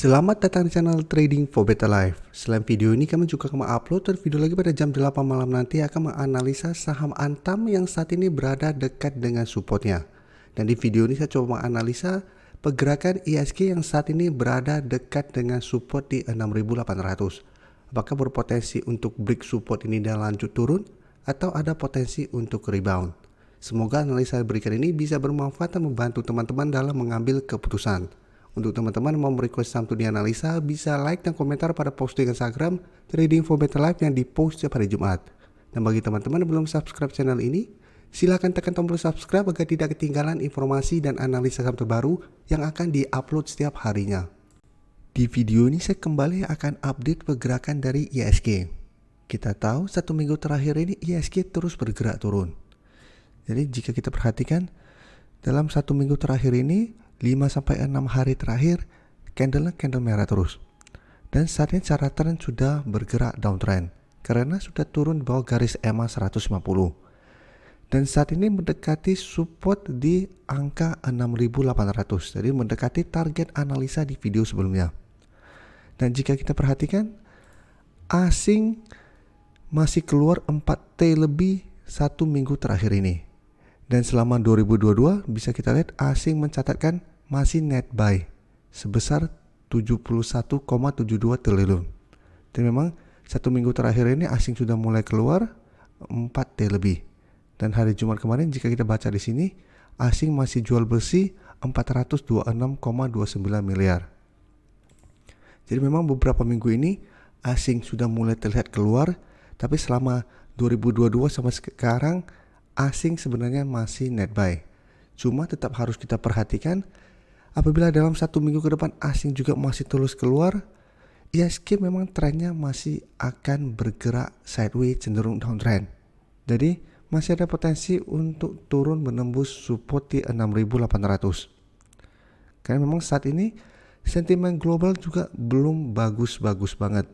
Selamat datang di channel Trading for Better Life. Selain video ini, kami juga akan upload video lagi pada jam 8 malam nanti akan menganalisa saham Antam yang saat ini berada dekat dengan supportnya. Dan di video ini saya coba menganalisa pergerakan IHSG yang saat ini berada dekat dengan support di 6.800. Apakah berpotensi untuk break support ini dan lanjut turun atau ada potensi untuk rebound? Semoga analisa yang berikan ini bisa bermanfaat dan membantu teman-teman dalam mengambil keputusan. Untuk teman-teman yang mau request saham untuk dianalisa, bisa like dan komentar pada posting Instagram Trading for Better Life yang dipost setiap hari Jumat. Dan bagi teman-teman yang belum subscribe channel ini, silakan tekan tombol subscribe agar tidak ketinggalan informasi dan analisa saham terbaru yang akan diupload setiap harinya. Di video ini saya kembali akan update pergerakan dari IHSG. Kita tahu satu minggu terakhir ini IHSG terus bergerak turun. Jadi jika kita perhatikan dalam satu minggu terakhir ini 5-6 hari terakhir candle merah terus. Dan saat ini cara trend sudah bergerak downtrend karena sudah turun di bawah garis EMA 150. Dan saat ini mendekati support di angka 6.800. Jadi mendekati target analisa di video sebelumnya. Dan jika kita perhatikan asing masih keluar 4T lebih satu minggu terakhir ini. Dan selama 2022 bisa kita lihat asing mencatatkan masih net buy sebesar 71,72 triliun. Dan memang satu minggu terakhir ini asing sudah mulai keluar 4T lebih. Dan hari Jumat kemarin jika kita baca di sini asing masih jual bersih 426,29 miliar. Jadi memang beberapa minggu ini asing sudah mulai terlihat keluar, tapi selama 2022 sampai sekarang asing sebenarnya masih net buy. Cuma tetap harus kita perhatikan apabila dalam satu minggu ke depan asing juga masih terus keluar, IHSG memang trennya masih akan bergerak sideways cenderung downtrend. Jadi masih ada potensi untuk turun menembus support di 6.800. Karena memang saat ini sentimen global juga belum bagus-bagus banget.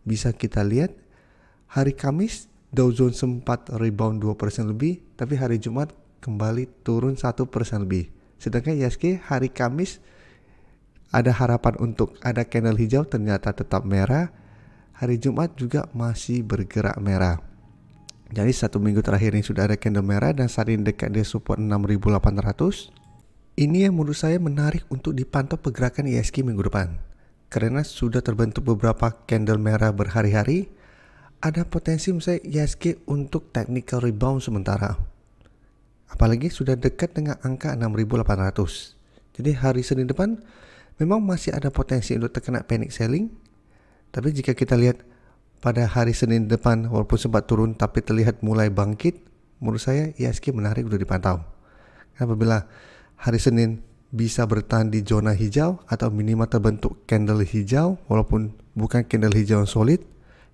Bisa kita lihat hari Kamis Dow Jones sempat rebound 2% lebih, tapi hari Jumat kembali turun 1% lebih. Sedangkan IHSG hari Kamis ada harapan untuk ada candle hijau, ternyata tetap merah. Hari Jumat juga masih bergerak merah. Jadi satu minggu terakhir ini sudah ada candle merah dan saat ini dekat di support 6.800. Ini yang menurut saya menarik untuk dipantau pergerakan IHSG minggu depan. Karena sudah terbentuk beberapa candle merah berhari-hari, ada potensi misalnya IHSG untuk technical rebound sementara. Apalagi sudah dekat dengan angka 6.800. Jadi hari Senin depan memang masih ada potensi untuk terkena panic selling. Tapi jika kita lihat pada hari Senin depan walaupun sempat turun tapi terlihat mulai bangkit, menurut saya IHSG menarik untuk dipantau. Apabila hari Senin bisa bertahan di zona hijau atau minimal terbentuk candle hijau walaupun bukan candle hijau yang solid,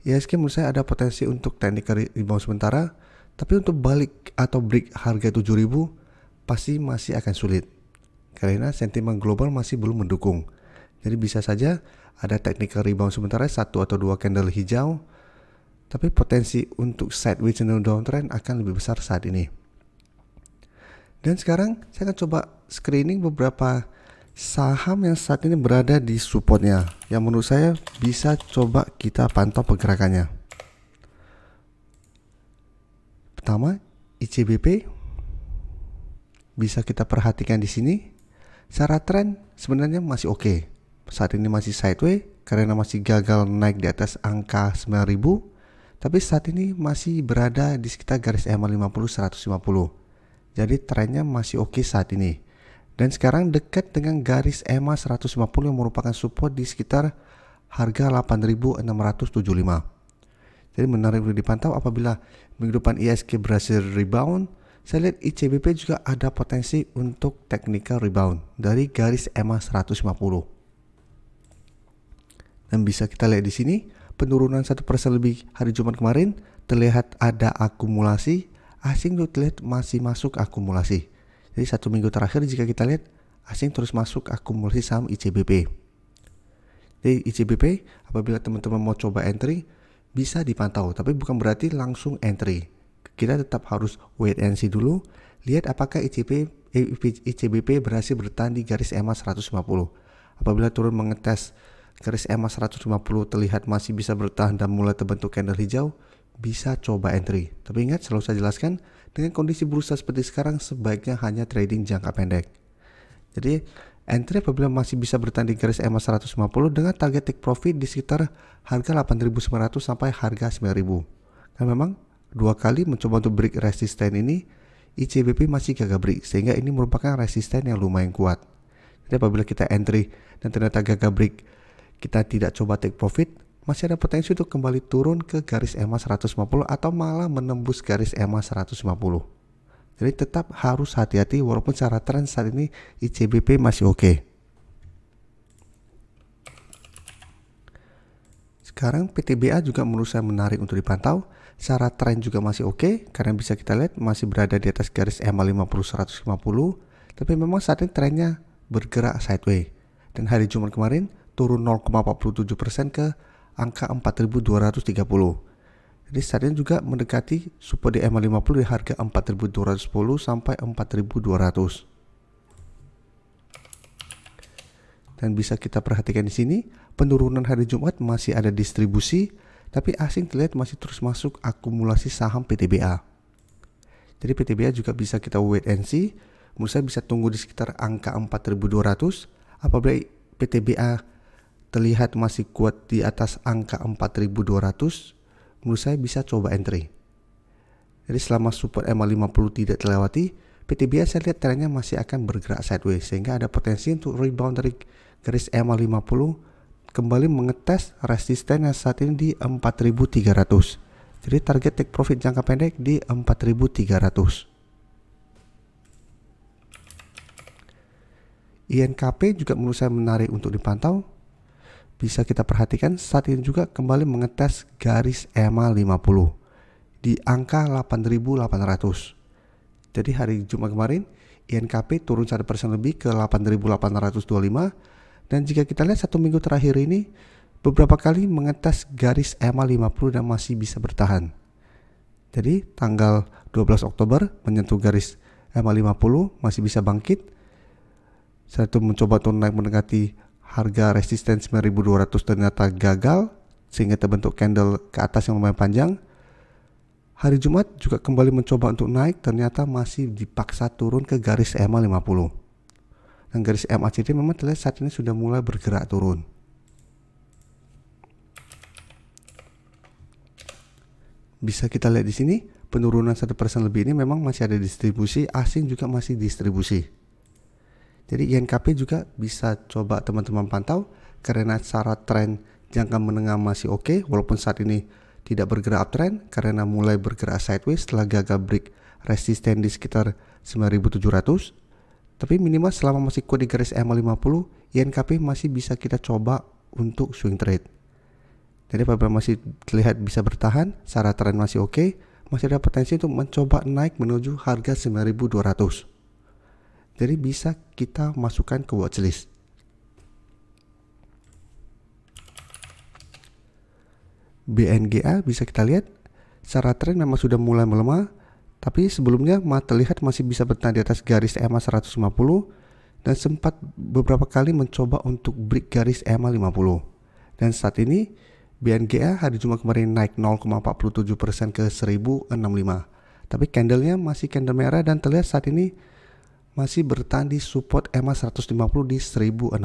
IHSG menurut saya ada potensi untuk technical rebound sementara. Tapi untuk balik atau break harga 7.000 pasti masih akan sulit karena sentimen global masih belum mendukung. Jadi bisa saja ada technical rebound sementara 1 atau 2 candle hijau, tapi potensi untuk sideways cenderung downtrend akan lebih besar saat ini. Dan sekarang saya akan coba screening beberapa saham yang saat ini berada di supportnya yang menurut saya bisa coba kita pantau pergerakannya. Pertama, ICBP bisa kita perhatikan di sini. Secara tren sebenarnya masih oke. Saat ini masih sideways karena masih gagal naik di atas angka 9.000, tapi saat ini masih berada di sekitar garis EMA 50 150. Jadi trennya masih oke saat ini. Dan sekarang dekat dengan garis EMA 150 yang merupakan support di sekitar harga 8.675. Jadi menarik untuk dipantau apabila minggu depan IHSG berhasil rebound. Saya lihat ICBP juga ada potensi untuk technical rebound dari garis EMA 150. Dan bisa kita lihat di sini penurunan 1% lebih hari Jumat kemarin terlihat ada akumulasi. Asing juga terlihat masih masuk akumulasi. Jadi satu minggu terakhir jika kita lihat asing terus masuk akumulasi saham ICBP. Jadi ICBP apabila teman-teman mau coba entry bisa dipantau, tapi bukan berarti langsung entry. Kita tetap harus wait and see dulu, lihat apakah ICBP berhasil bertahan di garis EMA 150. Apabila turun mengetes garis EMA 150 terlihat masih bisa bertahan dan mulai terbentuk candle hijau, bisa coba entry. Tapi ingat, selalu saya jelaskan, dengan kondisi bursa seperti sekarang sebaiknya hanya trading jangka pendek. Jadi entry apabila masih bisa bertahan di garis EMA 150 dengan target take profit di sekitar harga 8.900 sampai harga 9.000. Karena memang dua kali mencoba untuk break resisten ini, ICBP masih gagal break, sehingga ini merupakan resisten yang lumayan kuat. Jadi apabila kita entry dan ternyata gagal break, kita tidak coba take profit, masih ada potensi untuk kembali turun ke garis EMA 150 atau malah menembus garis EMA 150. Jadi tetap harus hati-hati walaupun secara tren saat ini ICBP masih oke. Sekarang PTBA juga menurut saya menarik untuk dipantau. Secara tren juga masih oke karena bisa kita lihat masih berada di atas garis EMA 50 150. Tapi memang saat ini trennya bergerak sideways. Dan hari Jumat kemarin turun 0,47% ke angka 4.230. Jadi saat ini juga mendekati support di EMA 50 di harga 4.210 sampai 4.200. Dan bisa kita perhatikan di sini, penurunan hari Jumat masih ada distribusi, tapi asing terlihat masih terus masuk akumulasi saham PTBA. Jadi PTBA juga bisa kita wait and see. Menurut saya bisa tunggu di sekitar angka 4.200. Apabila PTBA terlihat masih kuat di atas angka 4.200, menurut saya bisa coba entry. Jadi selama support EMA 50 tidak terlewati, PTBA saya lihat trennya masih akan bergerak sideways, sehingga ada potensi untuk rebound dari garis EMA 50 kembali mengetes resisten yang saat ini di 4.300. Jadi target take profit jangka pendek di 4.300. INKP juga menurut saya menarik untuk dipantau. Bisa kita perhatikan saat ini juga kembali mengetes garis EMA 50 di angka 8.800. Jadi hari Jumat kemarin INKP turun 1% lebih ke 8.825, dan jika kita lihat satu minggu terakhir ini beberapa kali mengetes garis EMA 50 dan masih bisa bertahan. Jadi tanggal 12 Oktober menyentuh garis EMA 50 masih bisa bangkit. Setelah itu mencoba untuk naik mendekati harga resisten 9.200 ternyata gagal sehingga terbentuk candle ke atas yang lumayan panjang. Hari Jumat juga kembali mencoba untuk naik, ternyata masih dipaksa turun ke garis EMA 50. Dan garis MACD memang terlihat saat ini sudah mulai bergerak turun. Bisa kita lihat di sini penurunan 1% lebih ini memang masih ada distribusi, asing juga masih distribusi. Jadi INKP juga bisa coba teman-teman pantau karena secara tren jangka menengah masih oke, walaupun saat ini tidak bergerak uptrend karena mulai bergerak sideways setelah gagal break resisten di sekitar 9.700. Tapi minimal selama masih kuat di garis EMA 50, INKP masih bisa kita coba untuk swing trade. Jadi apabila masih terlihat bisa bertahan, secara tren masih oke, masih ada potensi untuk mencoba naik menuju harga 9.200. Jadi bisa kita masukkan ke watchlist. BNGA bisa kita lihat secara tren memang sudah mulai melemah, tapi sebelumnya terlihat masih bisa bertahan di atas garis EMA 150 dan sempat beberapa kali mencoba untuk break garis EMA 50. Dan saat ini BNGA hari Jumat kemarin naik 0,47% ke 1065. Tapi candlenya masih candle merah dan terlihat saat ini masih bertahan di support EMA 150 di 1065.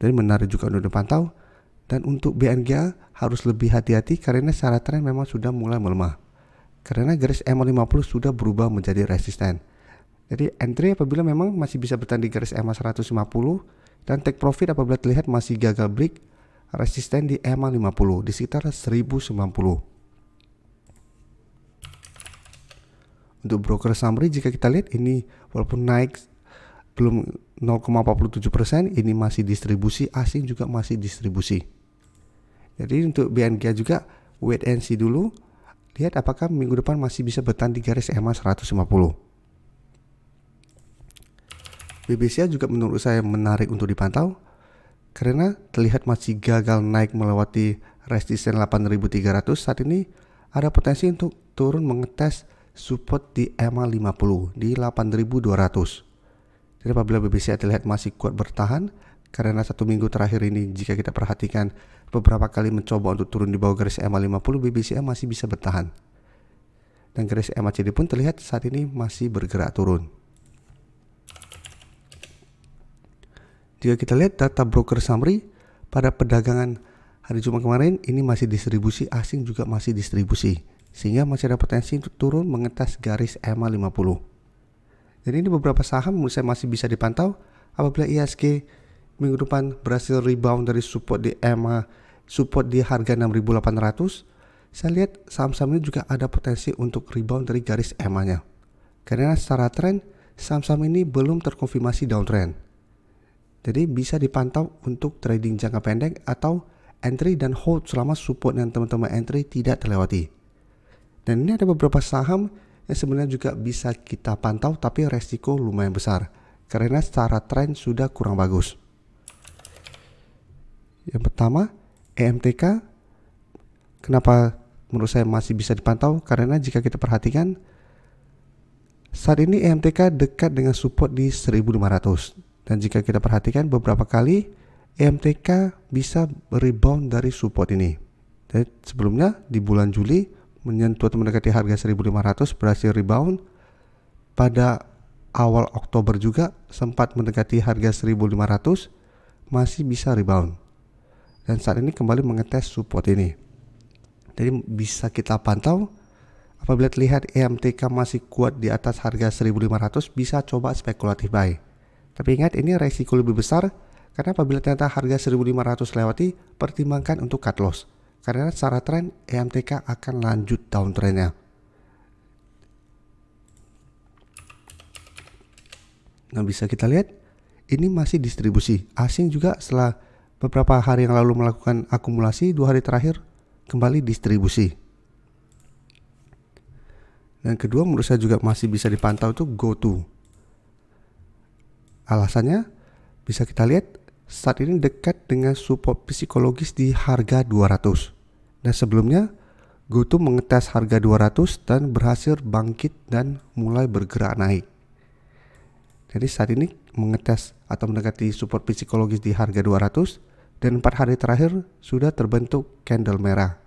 Jadi menarik juga untuk dipantau. Dan untuk BNGA harus lebih hati-hati karena secara tren memang sudah mulai melemah. Karena garis EMA 50 sudah berubah menjadi resisten. Jadi entry apabila memang masih bisa bertahan di garis EMA 150 dan take profit apabila terlihat masih gagal break resisten di EMA 50 di sekitar 1090. Untuk broker summary jika kita lihat ini walaupun naik belum 0,47%, ini masih distribusi, asing juga masih distribusi. Jadi untuk BNGA juga wait and see dulu, lihat apakah minggu depan masih bisa bertahan di garis EMA 150. BBCA juga menurut saya menarik untuk dipantau karena terlihat masih gagal naik melewati resisten 8.300. Saat ini ada potensi untuk turun mengetes support di EMA 50 di 8.200. Jadi apabila BBCA terlihat masih kuat bertahan, Karena 1 minggu terakhir ini jika kita perhatikan beberapa kali mencoba untuk turun di bawah garis EMA 50, BBCA masih bisa bertahan. Dan garis MACD pun terlihat saat ini masih bergerak turun. Jika kita lihat data broker summary pada perdagangan hari Jumat kemarin, ini masih distribusi, asing juga masih distribusi, sehingga masih ada potensi untuk turun mengetes garis EMA 50. Jadi ini beberapa saham menurut saya masih bisa dipantau apabila IHSG minggu depan berhasil rebound dari support di EMA, support di harga 6.800. Saya lihat saham-saham ini juga ada potensi untuk rebound dari garis EMA-nya. Karena secara tren saham-saham ini belum terkonfirmasi downtrend. Jadi bisa dipantau untuk trading jangka pendek atau entry dan hold selama support yang teman-teman entry tidak terlewati. Dan ini ada beberapa saham yang sebenarnya juga bisa kita pantau tapi resiko lumayan besar karena secara tren sudah kurang bagus. Yang pertama, EMTK. Kenapa menurut saya masih bisa dipantau? Karena jika kita perhatikan saat ini EMTK dekat dengan support di 1500. Dan jika kita perhatikan beberapa kali EMTK bisa rebound dari support ini. Dan sebelumnya di bulan Juli menyentuh atau mendekati harga 1500 berhasil rebound. Pada awal Oktober juga sempat mendekati harga 1500 masih bisa rebound. Dan saat ini kembali mengetes support ini. Jadi bisa kita pantau apabila terlihat EMTK masih kuat di atas harga 1500 bisa coba spekulatif buy. Tapi ingat ini resiko lebih besar karena apabila ternyata harga 1500 lewati, pertimbangkan untuk cut loss. Karena secara tren EMTK akan lanjut downtrendnya. Nah bisa kita lihat ini masih distribusi. Asing juga setelah beberapa hari yang lalu melakukan akumulasi 2 hari terakhir kembali distribusi. Dan kedua menurut saya juga masih bisa dipantau itu GoTo. Alasannya bisa kita lihat saat ini dekat dengan support psikologis di harga 200. Dan sebelumnya GoTo mengetes harga 200 dan berhasil bangkit dan mulai bergerak naik. Jadi saat ini mengetes atau mendekati support psikologis di harga 200 dan 4 hari terakhir sudah terbentuk candle merah.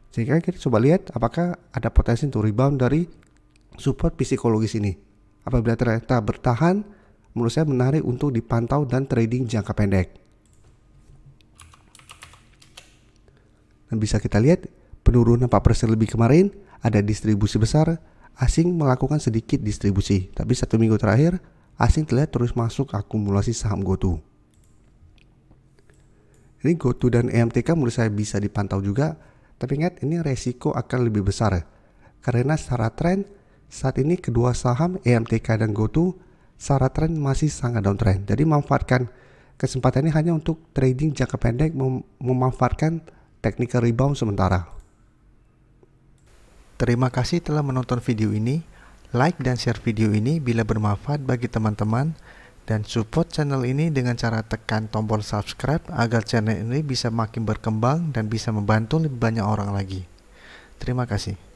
Sehingga kita coba lihat apakah ada potensi untuk rebound dari support psikologis ini. Apabila ternyata bertahan, menurut saya menarik untuk dipantau dan trading jangka pendek. Dan bisa kita lihat penurunan 4% lebih kemarin, ada distribusi besar, asing melakukan sedikit distribusi. Tapi 1 minggu terakhir, asing terlihat terus masuk akumulasi saham GoTo. Ini GoTo dan EMTK menurut saya bisa dipantau juga, tapi ingat ini resiko akan lebih besar. Karena secara tren saat ini kedua saham EMTK dan GoTo secara tren masih sangat downtrend. Jadi manfaatkan kesempatan ini hanya untuk trading jangka pendek, memanfaatkan technical rebound sementara. Terima kasih telah menonton video ini. Like dan share video ini bila bermanfaat bagi teman-teman, dan support channel ini dengan cara tekan tombol subscribe agar channel ini bisa makin berkembang dan bisa membantu lebih banyak orang lagi. Terima kasih.